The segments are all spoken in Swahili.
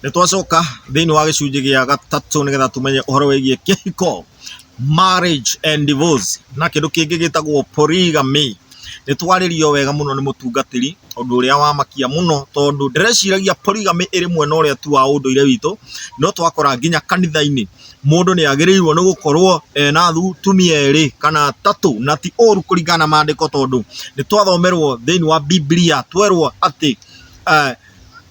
Nitwacoka thiini wa gicunji gia gatatu nigetha tumenye uhoro wigie kihiko, marriage and divorce na kindu kingi gitagwo polygamy. Nitwaririo wega muno ni mutungatiri undu uria wa makia muno tondu ndireciragia polygamy iri mwena uria tu wa unduire witu no twakora nginya kanitha-ini mundu ni agirirwo ni gukorwo na atumia eri kana tatu na ti oru kuringana maandiko tondu ni twathomerwo thiini wa Biblia twerwo ati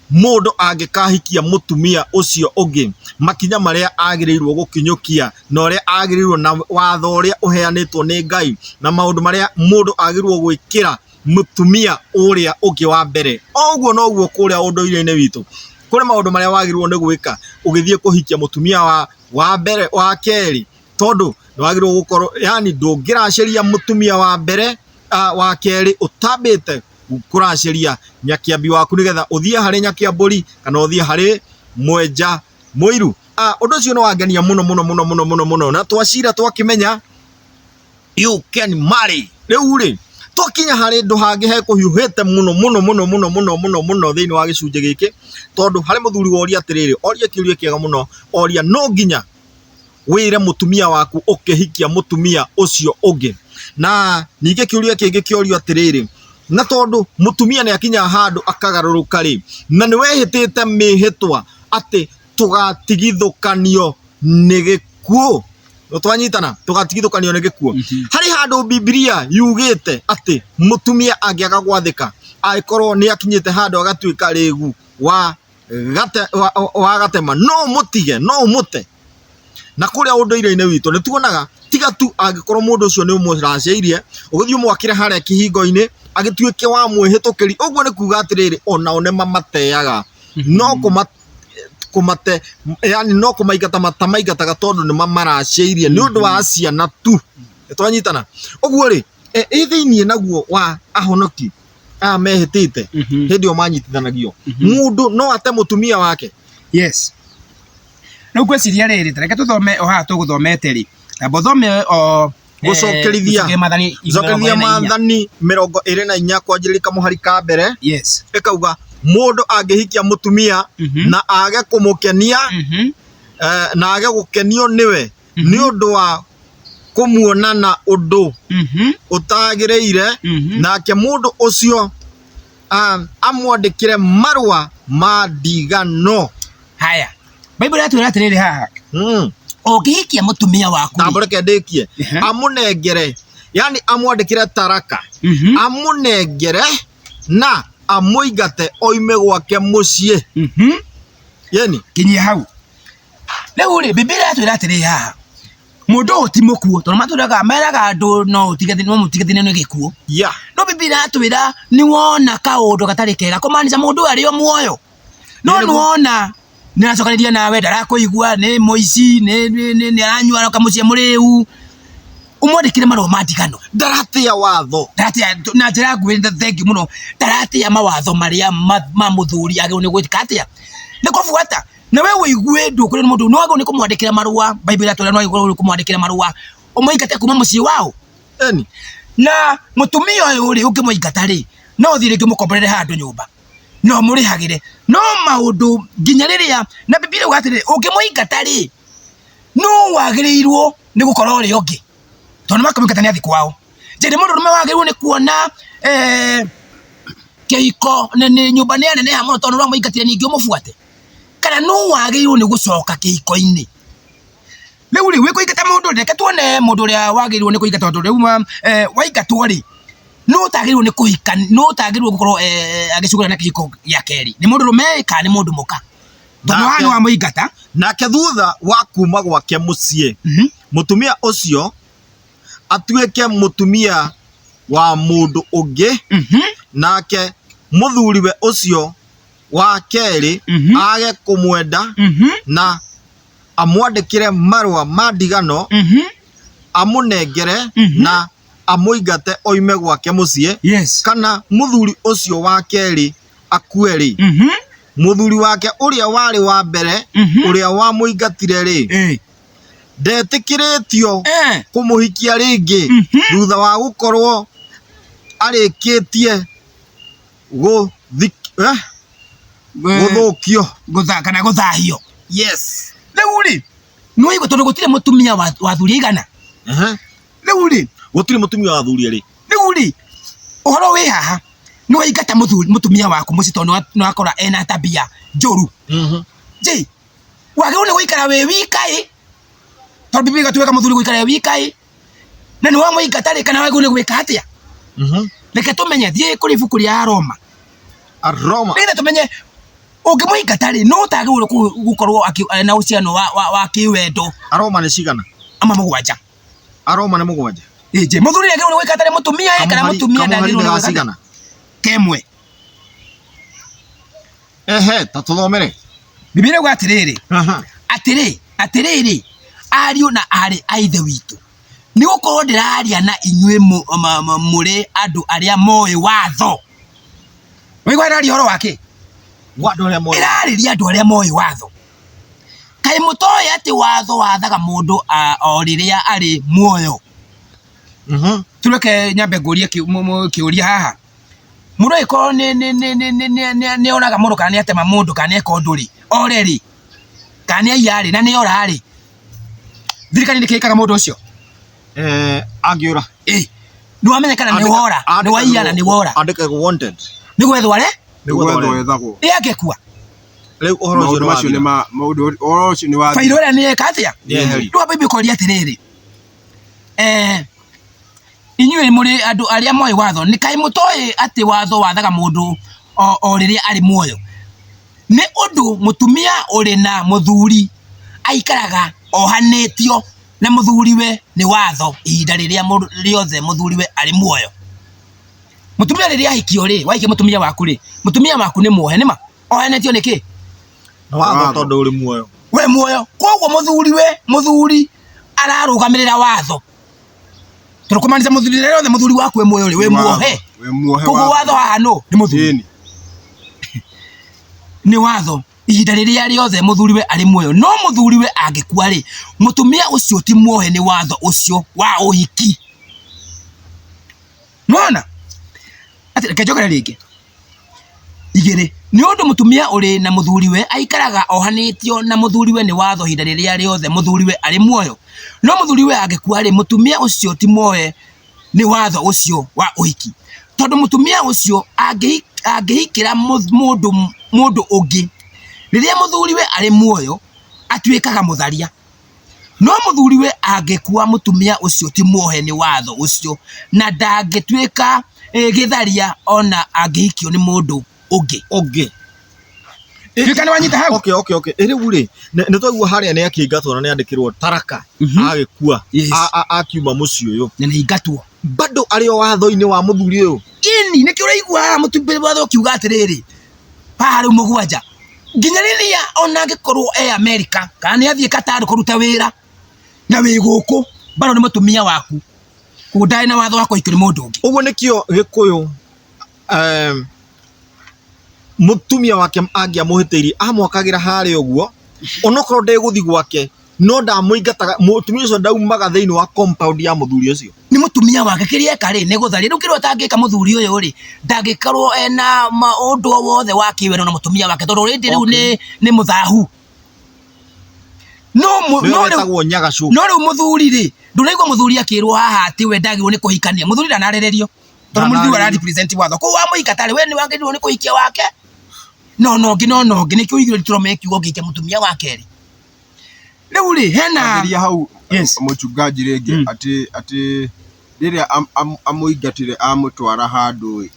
mundu angikahikia mutumia ucio ungi makinya maria agirirwo gukinyukia na uria agirirwo na watho uria uheanitwo ni Ngai na maundu maria mundu agirirwo gwikira mutumia uria ungi wa mbere. Oguo noguo kuria unduire-ini witu kuri maundu maria wagirirwo ni gwika ugithie kuhikia mutumia wa mbere wa keri tondu wagirirwo gukorwo yani ndungiraciria mutumia wa mbere wa keri utambite kuraciria nyakiambi waku nigetha uthie hari nyakiamburi kana uthie hari mwenja muiru. Undu ucio no wangenia muno na twacira twakimenya you can marry riu ri twakinya hari ndu hangi he kuhiuhite muno thiini wa gicunji giki tondu hari muthuri woria atiriri oria kiuria kiega muno oria no nginya wire mutumia waku ukihikia mutumia ucio ungi na ninge kiuria kingi kiorio atiriri na tondu mutumia ni akinya handu akagaruruka ri na ni wehitite mihitwa ati tugatigithukanio ni gikuo no twanyitana tugatigithukanio ni gikuo. Hari handu Biblia yugite ati mutumia angiaga gwathika aikorwo ni akinyite handu agatuika rigu wa gatema no mutige no umute na kuria unduire-ini witu ni tuonaga tiga tu angikorwo mundu ucio ni umuraceirie ugithie mwakire haria kihingo-ini agituike wa mwihitukiri uguo ni kuga atiriri onao ni mamateaga no kumate yani no kumaigata matamaigataga tondu ni mamaraceirie ni undu wa ciana tu twanyitana. Uguo ri thiini naguo wa ahonoki mehitite hindi o manyitithanagio mundu no ate mutumia wake. Yes, no kweciria riri reke tuthome o haha tuguthomete ri bothome o gucokerithia Maathani 24 kwanjĩrĩria kamũhari ka mbere. Yes, ikauga mundu angihikia mutumia na age kumukenia na age gukenio niwe ni undu wa kumuonana undu utagireire nake mundu ucio amwandikire marua ma ndigano. Haya, Bible yatwira atiriri haha ukihikia mutumia waku tambureke ndikie amunengere yani amwandikire taraka amunengere na amuigate oime gwake mucie yani kinyia hau riu ri Biblia yatwira atiriri haha mundu utimukuo tondu maturaga meraga andu no mutigathine no gikuo no Biblia yatwira ni wona kaundu gatari kega kumaanisha mundu ari o muoyo no nuona ni aracokanĩria nawe ndarakuigua ni muici ni aranyua kamucie muriu umwandikire marua ma ndigano ndaratia watho na njira nguhĩ thengi muno ndaratia mawatho maria ma muthuri agĩrĩirwo nĩ gwĩka atia nĩ kũbuata na we wĩigue ndũkũrĩ nĩ mũndũ no agĩrĩirwo nĩ kũmwandĩkĩra marua. Bible yatwĩra no agĩrĩirwo nĩ kũmwandĩkĩra marua ũmũingate kuma mũciĩ wao na mũtumia ũyũ rĩ ũngĩmũingata rĩ no ũthiĩ rĩngĩ mũkomborere handũ nyũmba no mũrĩhagĩre no maũndũ nginya rĩrĩa na Biblia ugatĩrĩ ũngĩmũingata rĩ no wagĩrĩirwo nĩ gũkorwo ũrĩ ũngĩ tondu makamũingata nĩ athi kwao. Njĩrĩ mũndũ rũme wagĩrĩirwo nĩ kuona kĩhiko nĩ nyũmba nĩ aneneha mũno tondu ũramũingatire ningĩ ũmũbuate kana no wagĩrĩirwo nĩ gũcoka kĩhiko-inĩ. Rĩu rĩ wĩkũingata mũndũ reke tuone mũndũ ũrĩa wagĩrĩirwo nĩ kũingata tondu rĩu waingatwo rĩ no utagĩrĩirwo nĩ kũhika no utagĩrĩirwo gũkorwo agĩcugũra na kĩhiko gĩa keri nĩ mũndũ rũme kana nĩ mũndũ mũka tondu haha nĩ wamũingata nake thutha wa kuma gwake muciĩ mutumia ucio atuĩke mutumia wa mundu ungi nake muthuriwe ucio wa keri age kumwenda na amwandikire marua ma ndigano amunengere na amuigate oime gwake muciĩ kana muthuri ucio wa keri akueri muthuri wake uria wari wa mbere uria wa muingatire ri ndetikiritio kumuhikia ringi thutha wa gukorwo arikitie Guthukio. Kana guthahio. Yes. Riu ri no igo tondu gutire mutumia wa thuri igana. Riu ri Gutire mutumia wa thuri ri. Riu ri uhoro wi haha no ingata mutumia waku muci tondu no akora ena tabia njoru. Je, wagirwo ni guikara we wikai tondu bibi gatuweka muthuri guikara we wikai na ni wa muingata ri kana wagirwo ni gwika atia? Reke tumenye thie kuri ibuku ria Roma. Reke tumenye ungimuingata ri no utagirwo gukorwo na uciano wa kiwendo. Aroma ni cigana? Ama mugwanja. Aroma ni mugwanja. Je, muthuri agirwo ni gwika tari mutumia kana mutumia ndagirwo ni gwika kemwe. Ta tuthomere. Biblia gwa atiriri. Atiriri ariu na ari aithe witu. Ni gukorwo ndiraria na inyue muri andu aria moe watho. Wigwa ndiraria horo wake? Wandu aria moe. Irariria andu aria moe watho. Kai mutoe ati watho wathaga mundu o riria ari muoyo. Tureke nyambe ngurie kiuria haha. Mundu iko ni oraga mundu kana ni atema mundu kana eko nduri. Oreri. Kana ayari na ni orari. Thirikari ni kikaga mundu ucio. Angiura. Ni wamenye kana ni wora. Ni waiyana ni wora. Andike wanted. Ni gwethwa re? Ni gwethwa ethagwo. Agekua. Riu uhoro ucio ni wa maundu uhoro ucio ni wa fairo ria ni eka atia? Ndu bibi koria atiriri. Inyue muri andu aria moe watho ni kai mutoe ati watho wathaga mundu o riria ari muoyo. Ni undu mutumia uri na muthuri aikaraga ohanetio na muthuriwe ni watho ihinda riria riothe muthuriwe ari muoyo. Mutumia riria ahikio ri waike mutumia waku ri mutumia waku ni muohe nima ohanetio niki na watho tondu uri muoyo we muoyo koguo muthuri ararugamirira watho turukumanisha muthuri riothe muthuri waku we muoyo ri we muohe koguo watho haha no ni muthuri ni watho ihinda riria riothe muthuriwe ari muoyo no muthuriwe angikua ri mutumia ucio ti muohe ni watho ucio wa uhiki. Nona ati kejogera ringi igire ni undu mutumia uri na muthuriwe aikaraga ohanetio na muthuriwe ni watho ihinda riria riothe muthuriwe ari muoyo no muthuriwe angikua ri mutumia ucio ti muohe ni watho ucio wa uhiki tondu mutumia ucio angihikira mundu ungi riria muthuriwe ari muoyo atuikaga mutharia no muthuriwe angikua mutumia ucio ti muohe ni watho ucio na ndangituika githaria ona angihikio ni mundu ungi. Fikana wanyita hau. Okay. Riu ri ni twaigua haria ni akingatwo na ni andikirwo taraka agikua akiuma muci uyu na ni ingatwo bado ari o watho-ini wa muthuri uyu ini niki uraigua mutumbi watho kiuga atiriri pari mugwanja nginya riria ona angikorwo America kana ni athie Qatar kuruta wira na wi guku bado ni mutumia waku kudai na watho wako ikiri mundu ungi. Uguo nikio Gikuyu mutumia wake angiamuhitiiri amwakagira hari uguo onokorwo ndeguthi gwake no ndamuingataga mutumia ucio ndaumaga thiini wa compound ya muthuri ucio ni mutumia wake kiria eka ri ni gutharia riu kirwa tangika muthuri uyu ri ndangikorwo ena maundu wothe wa kiwero na mutumia wake tondu rindi riu ni muthahu no riu muthuri ri nduraigwa muthuri akirwo haha ati we ndagirwo ni kuhikania muthuri ndanarererio tondu muthuri ara represent watho ko wa muikatari we ni wangirwo ni kuhikia wake no ngi nikio igiro turome kiugo gike mutumia wake ri riu ri hena riria hau muchungaji ringi ati riria amuingatire amutwara handu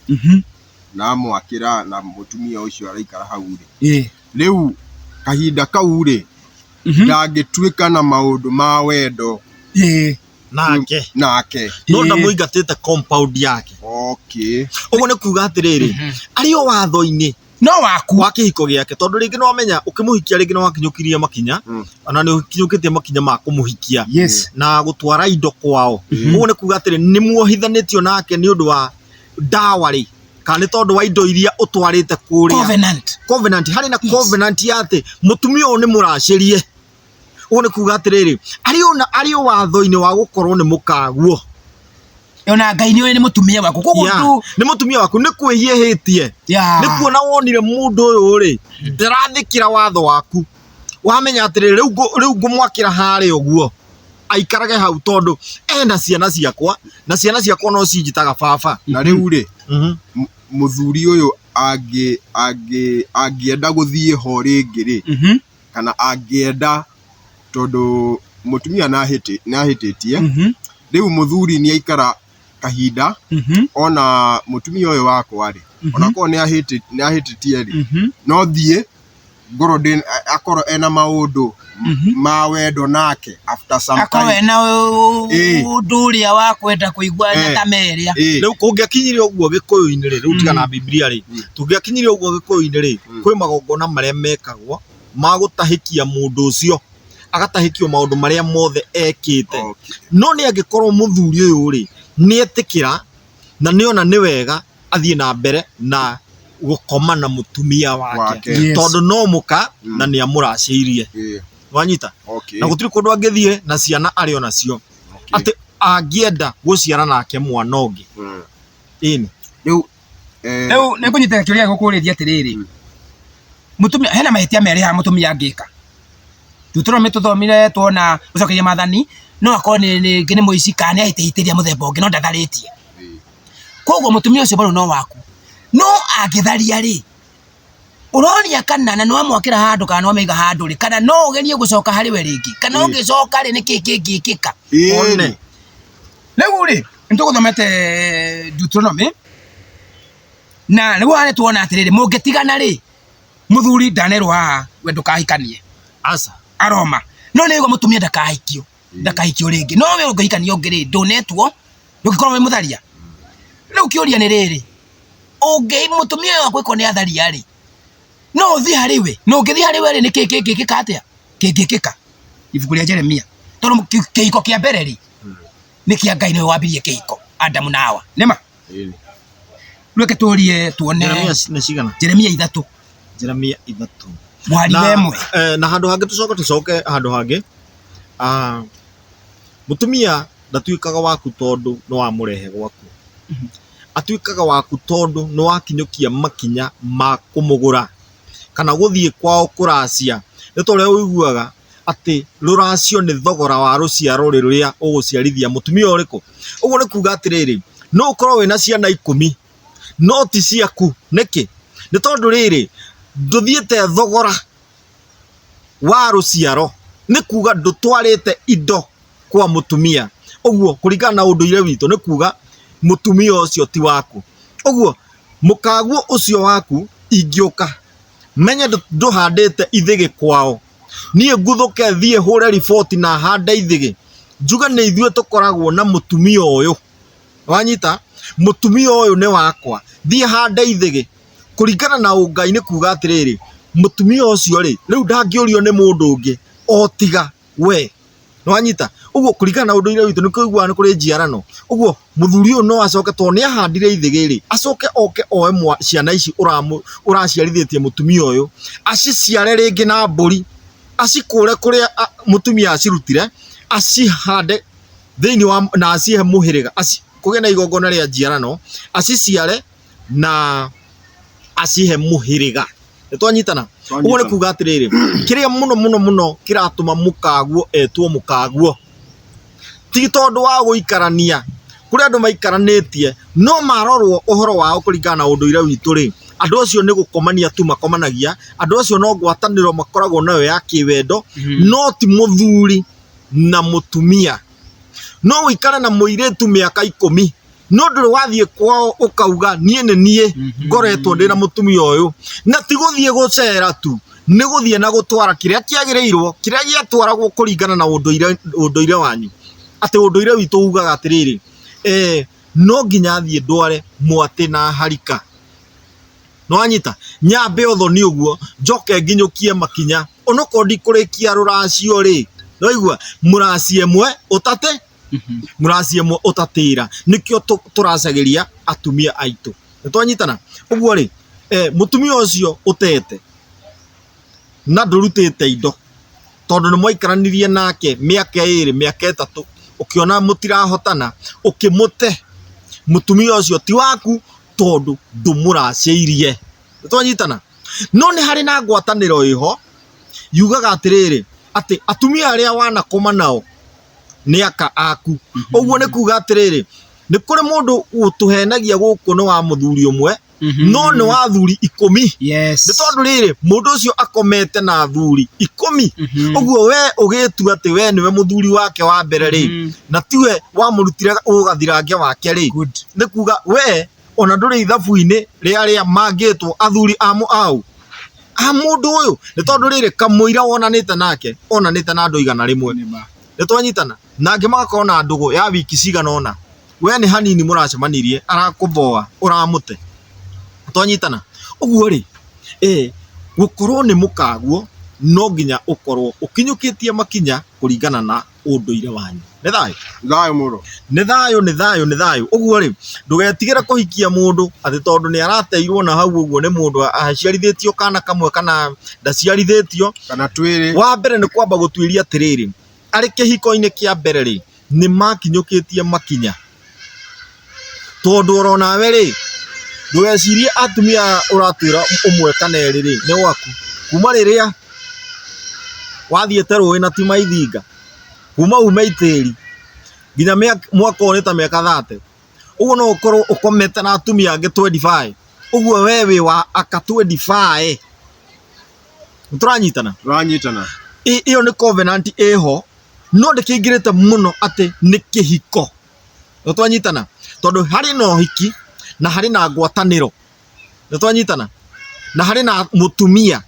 na amwakira na mutumia ucio araikara hau ri riu kahinda kau ri ndangituika na maundu ma wendo nake no ndamuingatite compound yake. Okay, uguo ni kuuga atiriri ari o watho-ini no waku wa kihiko giake tondu ringi no amenya ukimuhikia ringi no wakinyukirie makinya ona ni ukinyukitie makinya ma kumuhikia na gutwara indo kwao. Uguo ni kuuga atiri ni muohithanitio nake ni undu wa dawari kana tondu wa indo iria utwarite kuria covenant hari na covenant yate mutumia uyu ni muracirie. Uguo ni kuuga atiriri ari o watho-ini wa gukorwo ni mukaguo Ona Ngai ni mutumia waku koguo tu ni mutumia waku ni kwihiehitie ni kuona wonire mundu uyu ri ndirathikira watho waku wamenya atiri riu ngumwakira hari uguo aikarage hau tondu ena ciana ciakwa na ciana ciakwa no cinjitaga baba na riu ri muthuri uyu angienda guthie ho ringi ri kana angienda tondu mutumia nahititie riu muthuri ni aikara kahinda ona mutumia uyu wakwa ri ona ko ni ahititie ri no thie ngoro akoro ena maundu ma wendo nake after some time akoro ena uduria wa kwenda kuigua na tameria riu kungiakinyire uguo gikuyuini ri riu tiga na Biblia ri tungiakinyire uguo gikuyuini ri kwi magongona maria mekagwo magutahikia mundu ucio agatahikio maundu maria mothe ekite no ni angikorwo muthuri uyu ri ni etikira na ni ona ni wega athie na mbere na gukoma na mutumia wake tondu no muka na ni amuraciirie wanyita na gutiri kundu angithie na ciana ari ona cio ati angienda guciara nake mwana ungi ini riu ne kunyita kiria gukuriria atiriri mutumia hena mahitia meri ha mutumia angika tutoro tuthomire tuona ucokeria mathani no akoro ni ngine muici kana ahitihitiria muthemba ungi no ndatharitie koguo mutumia ucio bado no waku no agitharia ri uroria kana na no amwakira handu kana no meiga handu ri kana no ugerie gucoka hari we ringi kana ungicoka ri niki kingikika one riu ri ntuguthomete Deuteronomy na riu hane tuona atiriri mungitigana ri muthuri ndanerwo haha we ndukahikanie asa aroma no nigo mutumia ndakahikio ringi no we ungihikania ungiri ndunetwo ndugikorwo we mutharia riu kiuria ni riri ungi mutumia wakwa iko ni atharia ri no uthi hari we no ungithi hari we ri ni kingikika atia kingikika ibuku ria Jeremia tondu kihiko kia mbere ri ni kia Ngai ni wambirie kihiko Adamu na Hawa nema reke turie tuone Jeremia ni cigana Jeremia 3 mwari wemwe na handu hangi tucoke handu hangi mutumia ndatuikaga waku tondu no amurehe gwaku atuikaga waku tondu no wakinyukia makinya ma kumugura kana guthie kwao kuracia ni tore uiguaga ati ruracio ni thogora wa ruciaro ruria uguciarithia mutumia uriku uguo ni kuga atiriri no ukorwo wina ciana 10 no ti ciaku niki ni tondu riri nduthiete thogora wa ruciaro ni kuga ndutwarite indo kwa mutumia uguo kuringana na unduire witu ni kuga mutumia ucio ti waku uguo mukaguo ucio waku ingiuka menye nduhandite ithigi kwao nie nguthuke thie hure report na handa ithigi njuga ni ithue tukoragwo na mutumia uyu wanyita mutumia uyu ni wakwa thie handa ithigi kuringana na ungai ni kuga atiriri mutumia ucio ri riu ndangiurio ni mundu ungi otiga we wanyita uguo kuringana na unduire witu ni kuigua ni kuri njiarano uguo muthuri uyu no acoke to ni ahandire ithigi ri acoke oke oe ciana ici uraciarithitie mutumia uyu aciciare ringi na mburi acikure kuria mutumia acirutire acihande thiini wa na acihe muhiriga kuge na igongona ria njiarano aciciare na acihe muhiriga twanyitana uguo ni kuga atiriri kiria muno kiratuma mukaguo etwo mukaguo ti tondu wa guikarania kuri andu maikaranitie no marorwo uhoro wao kuringana na unduire witu ri andu acio ni gukomania tu makomanagia andu acio no ngwataniro makoragwo nayo ya kiwendo no ti muthuri na mutumia no wikara na muiretu miaka 10 no nduri wathie kwao ukauga nie ngoretwo ndina mutumia uyu na ti guthie gucera tu ni guthie na gutwara kiria kiagireirwo kiria giatwaragwo kuringana na unduire wanyu ati unduire witu ugaga atiriri no nginya thie ndware mwate na harika no anyita nyambe uthoni uguo njoke nginyukie makinya onoko ndikurikia ruracio ri no igua muracie mwe utate muracie mwe utatira nikio turacageria atumia aitu twanyitana uguo ri mutumia ucio utete na ndurutite indo tondu ni mwaikaranirie nake miaka 2 miaka 3 ukiona mutirahotana ukimute mutumia ucio ti waku tondu ndumuraciirie. Twanyitana no ni hari na ngwataniro iho yugaga atiriri ati atumia aria wanakoma nao ni aka aku. Uguo ni kuga atiriri ni kuri mundu utuhenagia guku no wa muthuri umwe no ni wa thuri 10. Yes. Ni tondu riri mundu ucio akomete na thuri 10. Uguo we ugitu ati we niwe muthuri wake wa mbere ri na tiwe wamurutire ugathirangia wake ri. Ni kuga we ona nduri ithabu-ini ria mangitwo athuri amu au a mundu uyu. Ni tondu riri kamuira wonanite nake onanite na andu 100. Ni twanyitana nange magakona ndugu ya wiki cigana ona we ni hanini muracemanirie arakuboa uramute. Twanyitana uguo ri gukorwo ni mukaguo no nginya ukorwo ukinyukitie makinya kuringana na unduire wanyu. Ni thayo Thayo muro. ni thayo. Uguo ri ndugetigire kuhikia mundu ati tondu ni arateirwo na hau uguo ni mundu aciarithitio kana kamwe kana ndaciarithitio kana twiri. Wa mbere ni kwamba gutwiria atiriri ari kihiko-ini kia mbere ri ni makinyukitie makinya tondu orona we ri ndugecirie atumia uratwira umwe kana eri ri ni waku kuma riria wathiete rui na ti maithinga kuma ume itiri nginya mwaka ni ta miaka 30. Uguo no ukorwo ukomete na atumia angi 25. Uguo we wi wa aka 25. Turanyitana iyo ni covenant eho no ndikingirite muno ati ni kihiko. Twanyitana tondu hari no hiki na hari na ngwataniro. Twanyitana na hari na mutumia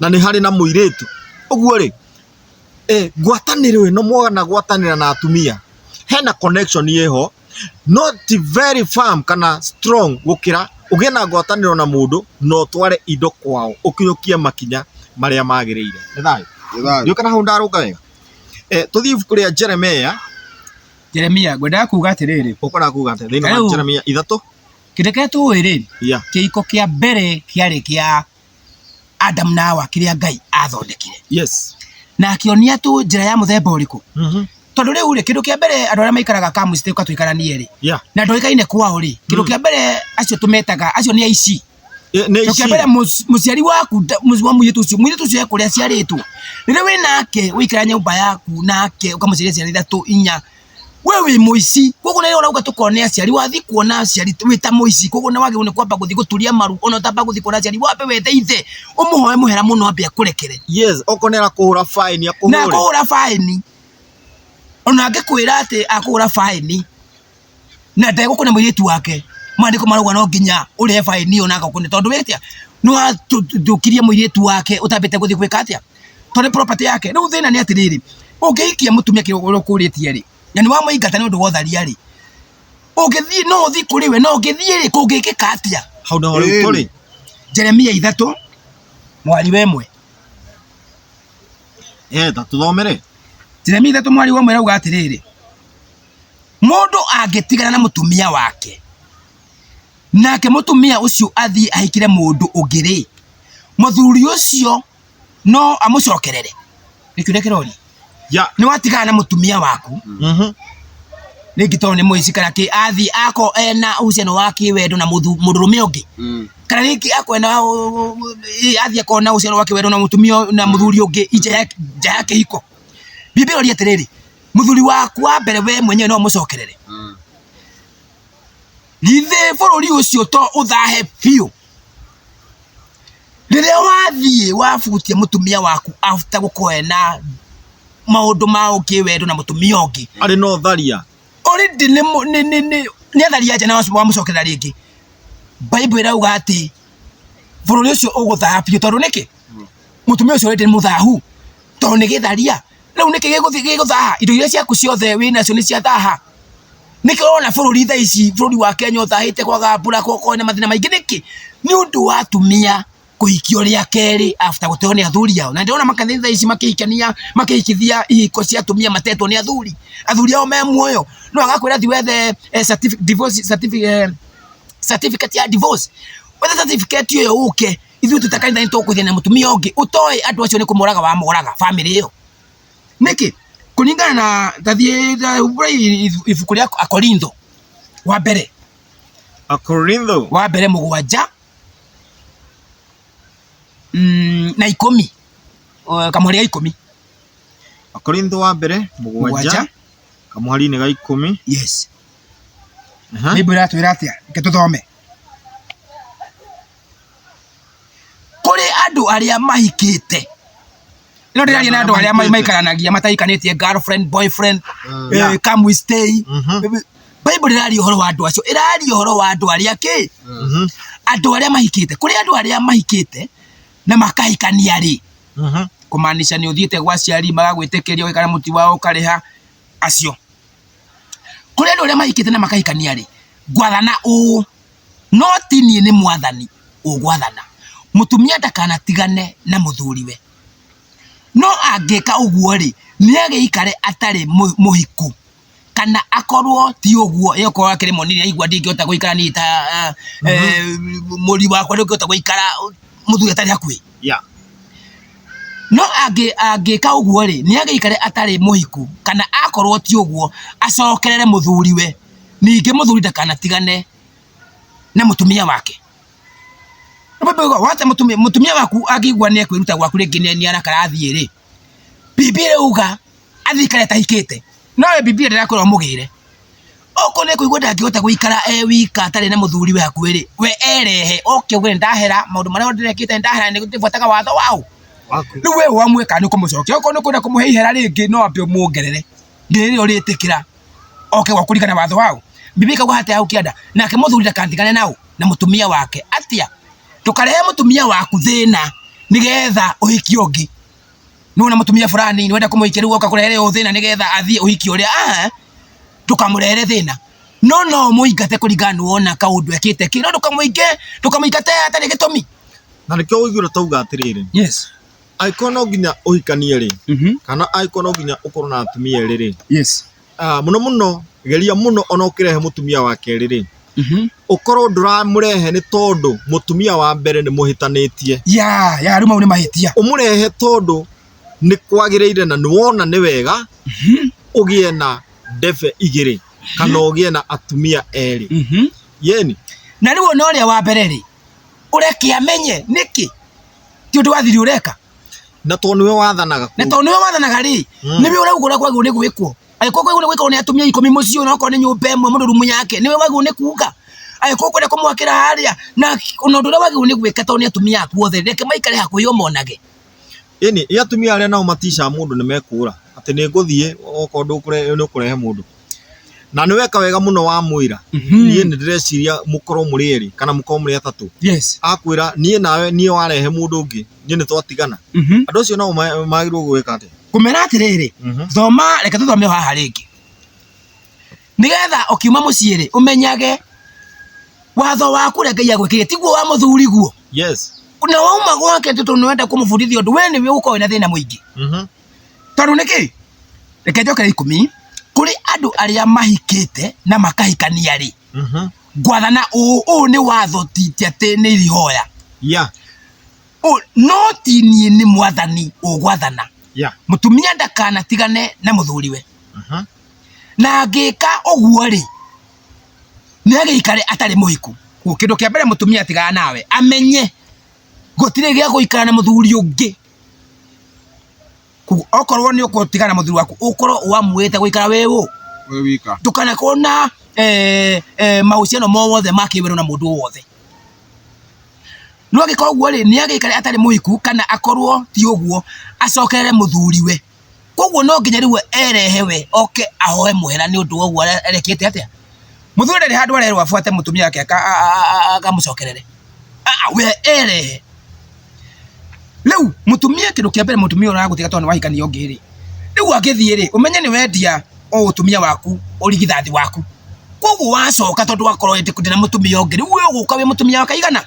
na ni hari na muiritu. Uguo ri ngwataniro ino mwana gwatanira na atumia hena connection yeho not very firm kana strong gukira ugie na ngwataniro na mundu no tware indo kwao ukinyukia makinya maria magiriire. Ni thayo yo kana hau ndaruka wega. Tuthii kuria Jeremia gwenda kuga atiriri ukora kuga ati thina wa Jeremia 3 kireke tuwiriri kiiko kia mbere kiari kia Adam na Hawa kiria Ngai athondekire. Yes. Na akionia tu njira ya muthemba uriku. Tondu riu ri kindu kia mbere andu aria maikaraga kamucite ka tuikaranie ri na ndoikaine kwao ri kindu kia mbere acio tumetaga acio ni aici. Kindu kia mbere muciari waku wa muitu ucio ekuria ciaritwo riria we nake uikara nyumba yaku nake ukamuciria ciana 3 4 we wi muici koguo nä urauga tukone aciari wathi kuona aciari wita muici koguo na wagi ni kwamba guthi guturia maru ona tamba guthi kuona aciari wape wetheithe umuhoe muhera muno ambe akurekere. Yes, okonera kuhura fine akuhure na kuhura fine ona angikwira ati akuhura fine na ndegukune muiritu wake mandiko marauga no nginya urie fine ona agakune tondu wetia no atukirie muiritu wake utambite guthi gwika atia tondu property yake riu thina ni atiriri ungiikia mutumia kirogoro kuritie ri yani wa muingata ni undu wotharia ri ungithii no uthi kuriwe no ungithii ri kungikika atia hau na hori turi Jeremia 3 mwari wemwe ta tuthomere Jeremia 3 mwari wemwe rauga atiriri mundu angitigana na mutumia wake nake mutumia ucio athi ahikire mundu ungiri muthuri ucio no amucokerere nikirori ni watigana na mutumia waku ningi tondu ni muici kana ki athi ako ena uciano wake wendo na murume ungi kana ningi ako ena athi ako na uciano wake wendo na mutumia na muthuri ungi ija yake hiko Biblia ria atiriri muthuri waku wa mbere we mwenyewe no mucokerere lithe bururi ucio to uthahe biu riria wathie wafutia mutumia waku after gukoena maundu ma ukiwendo na mutumia ungi ari no tharia already ni atharia jana wa mucokerera ringi. Bible irauga ati bururi ucio uguthapio tondu niki mutumia ucio already ni muthahu tondu ni githaria riu niki giguthaha indo iria ciaku ciothe wina cio ni ciathaha niki ona bururi tha ici bururi wa Kenya uthahite kwaga mbura kokoine mathina maingi niki ni undu wa atumia kuhikio ria keri after guteo ni athuri yao na ndiona makanitha ici makihikania makihikithia ihiko cia atumia matetwo ni athuri ao me muoyo no agakwira thi wethe certificate ya divorce wethe certificate yo uke ithu tutakanitha ni tukuthia na mutumia ungi utoi andu acio ni kumuraga wa moraga family yo niki kuningana na tathie ibuku ria Akorintho wa mbere Akorintho wa mbere 7 na 10 kamuhari ga 10 Akorintho wa mbere 7 kamuhari ni ga 10 yes Bible iratwira atia ke tuthome kuri andu aria mahikite no ndiraria na andu aria maikaranagia mataikanĩtie girlfriend boyfriend come we stay Bible iraria uhoro wa andu acio iraria uhoro wa andu aria ki andu aria mahikite kuri andu aria mahikite na makahikania ri kumaanisha ni uthiite gwa ciari magagwitikiria wikara muti wao kariha acio kuri andu aria mahikite na makahikania ri gwathana u no tini ni mwathani ugwathana mutumia ndakanatigane na muthuriwe no angika uguo ri ni ageikare atari muhiku kana akorwo ti uguo yoko akiri monini aigua ndingihota guikara ni ta muri wakwa ndingihota guikara muthuri atari hakui no angika uguo ri ni ageikare atari muhiku kana akorwo ti uguo acokerere muthuriwe ninge muthuri ndakanatigane na mutumia wake wate mutumia waku agigwa ni ekwiruta gwaku ringi ni arakarathie ri Biblia uga athikare tahikite nowe Biblia ndirakorwo mugire oko ne kuigwa ndangihota guikara wika atari na muthuri we hakuhi ri we erehe oke ndahera maundu maria ndirekite ndahera ni gutibuataga watho wao riu we wamweka ni kumucokia oko ni kwenda kumuheihera ringi no ambe muongerere ndiri uritikira oke gwakurikana watho wao Biblia kauga hata au kianda nake muthuri ndakandigane nao na mutumia wake atia tukarehe mutumia waku thina nigetha uhiki ungi nuna mutumia fulani ni wenda kumuhikia riu ukakurehere thina nigetha athie uhiki uria tukamurere thina no muingate kuringana wona kaundu ekite kino tukamuingate atari gitumi na nikio uigura tauga atiriri yes aikono nginya uhikanie ri kana aikono nginya ukorwo na atumia ri yes muno geria muno ona ukirehe mutumia wake ri ukorwo nduramurehe ni tondu mutumia wa mbere ni muhitanitie ya ruma ni mahitia umurehe tondu ni kwagireire na nuwona ni wega ugie na ndefe igiri kana ugie na atumia eri yeni na riu no ria wa mbere ri ureki amenye niki ti undu wathiri ureka na tondu we wathanaga ri niwe uragura kwagu ni gwikwo ayiko kwagu ni gwikwo ni atumia 10 mucio no ko ni nyumba emwe mundu rumu yake niwe wagu ni kuga ayiko kwenda kumwakira haria na undu ria wagu ni gwika tondu ni atumia aku othe reke maikare hakuhi omonage yeni ya atumia aria nao matisha mundu ni mekura ati ni nguthie okondu kurehe mundu na ni weka wega muno wa mwira nie ni ndreciria mukorwo muri eri kana mukorwo muri atatu yes akwira nie nawe nie warehe mundu ungi nie ni twatigana andu acio no magirwo gwika ati kumena atiriri thoma reke tuthome haha ringi nigetha okiuma muciiri umenyage watho waku reke ya gwikire tiguo wa muthuri guo yes kuna wauma gwake tutu nwenda kumufundithia undu we niwe uko wina thina muingi tondu niki reke njokere 10 kuri andu aria mahikite na makahikania ri gwathana u ni watho titi ati ni rihoya no tini ni mwathani ugwathana mutumia ndakanatigane na muthuriwe na angika uguo ri ni ageikare atari muhiku kindu kia mbere mutumia atigana nawe amenye gutire gia guikara na muthuri ungi okorwo ni ukutigana na muthuri waku ukorwo wamwite guikara wewe wika tukana kona mahusiano mothe makiwero na mundu wothe no agika uguo ri ni ageikare atari muhiku kana akorwo ti uguo acokerere muthuriwe koguo no nginya riwe erehewe oke ahoe muhera ni undu uguo arekete atia muthuri ndari handu arerwo afuate mutumia yake akamucokerere we erehe riu mutumia kindu kia mbere mutumia uragutiga tondu wahikania ungi ri riu agithie ri umenye ni wendia o utumia waku urigithathi waku koguo wacoka tondu wakorwo ndina mutumia ungi riu we uguka wi mutumia wa kaigana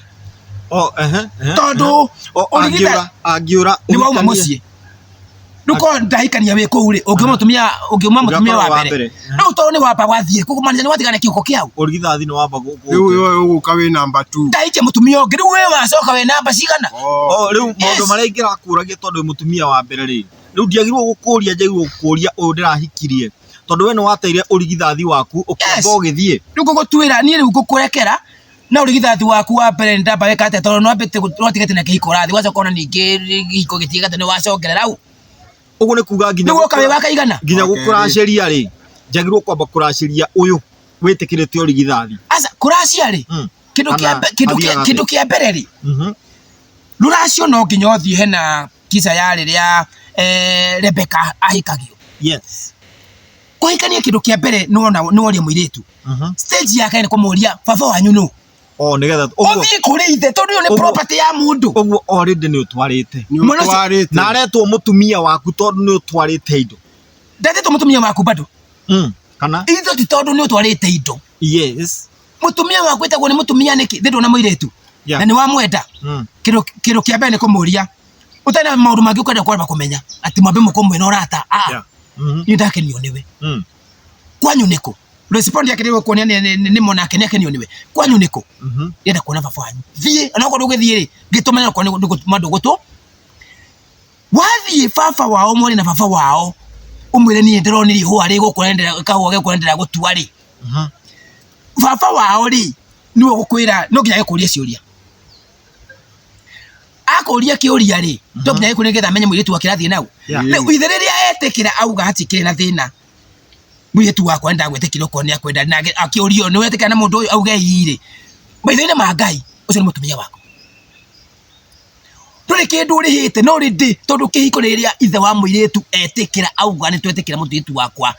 tondu angiura ni wauma mucii nuko ndahikania we kuu ri ungiuma mutumia wa mbere riu tondu ni wamba wathie kugumanija ni watigana kiuko kiau urigithathi ni wamba riu uguka wi number 2 ndaikia mutumia ungi riu we wacoka we namba cigana riu maundu maria ingirakuragia tondu mutumia wa mbere ri riu ndiagirwo gukuria njagirwo gukuria uyu ndirahikirie tondu we no wateire urigithathi waku ukiamba ugithie riu gugutwira nie riu gukurekera na urigithathi waku wa mbere ndamba weka ate tondu no ambite gutigaite na kihiko rathi wacokona ningi gihiko gitigate ni wacokerera au uguo ni kuga nginya ni woka we wakaigana nginya gukuraciria ri njagirwo kwamba kuraciria uyu witikirite urigithathi asa kuracia ri kindu kia mbere ri ruracio no nginya uthie hena kisa ya riria Rebeka ahikagio yes kuhikania kindu kia mbere no oria muiritu stage yake ni kumuria baba wanyu no nigetha uthie kuri ithe tondu yo ni property ya mundu uguo already ni utwarite na aretwo mutumia waku tondu ni utwarite indo ndatetwo mutumia waku bado kana itho ti tondu ni utwarite indo yes mutumia waku etagwo ni mutumia niki thendo na muiritu na ni wa mwenda kindu kia mbere ni kumuria utana maundu mangi ukenda kwamba kumenya ati mwambe mukomwe na urata ni ndakenio niwe kwanyu niko respond yake ndio kuonia ni monake nake niwe kwanyu niko yenda kuona baba wanyu thie anako ndugithie ri gitumenya kwa ni mandugutu wathie baba wao mwori na baba wao umwire ni ndironi ihua ri gukurendera kahua ge kurendera gutua ri baba wao ri niwe gukwira no nginya gikuria ciuria akoria kiuria ri to nginya gikuria getha menye muiritu wakirathie nau riu ithe riria etekira auga hatikire na thina muiritu wakwa nda gwetekira ko ni akwenda na akiurio ni wetekana na mundu auga iri maitho-ini ma Ngai ucio ni mutumia wako nduri kindu rihite no rindi tondu kihiko riria ithe wa muiritu etekira auga ni twetekira muiritu wakwa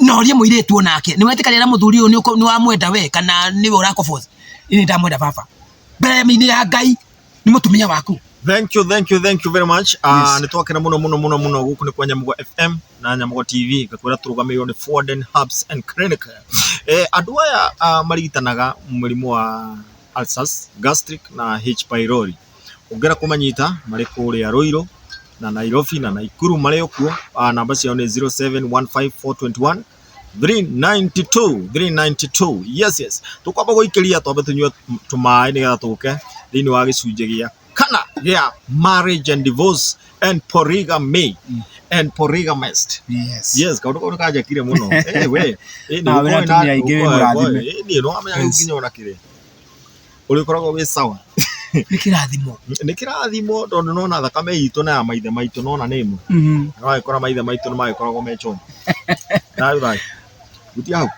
no rie muiritu onake ni wetekanira muthuri uyu ni wa mwenda we kana niwe urakoboza ini ndamwenda baba mbere mini ya Ngai ni mutumia waku. Thank you very much. Nitwakira muno guku ni kwa Nyamugo FM na Nyamugo TV gakwira turugamirwo ni Foden Herbs and Clinic. Andu aya marigitanaga murimu wa ulcers, gastric na H pylori. Ungera kumanyita mari kuria Ruiru na Nairobi na Nakuru mari okuo. Namba ciao ni 0715421392 392. Yes. Tukwamba guikiria twambe tunywe tumai nigetha tuke thini wa gicunje gia kana gia marriage and divorce and polygamy and polygamist. Yes kaundu kau nikajakire muno we ni natumia ingi wi murathime ni no amenya nginya ona kire uri koragwo wi sawa ni kirathimo tondu nona thakame itu na ya maithe maitu nona nimo no ikora maithe maitu ni magikoragwo me choma na right gutia hau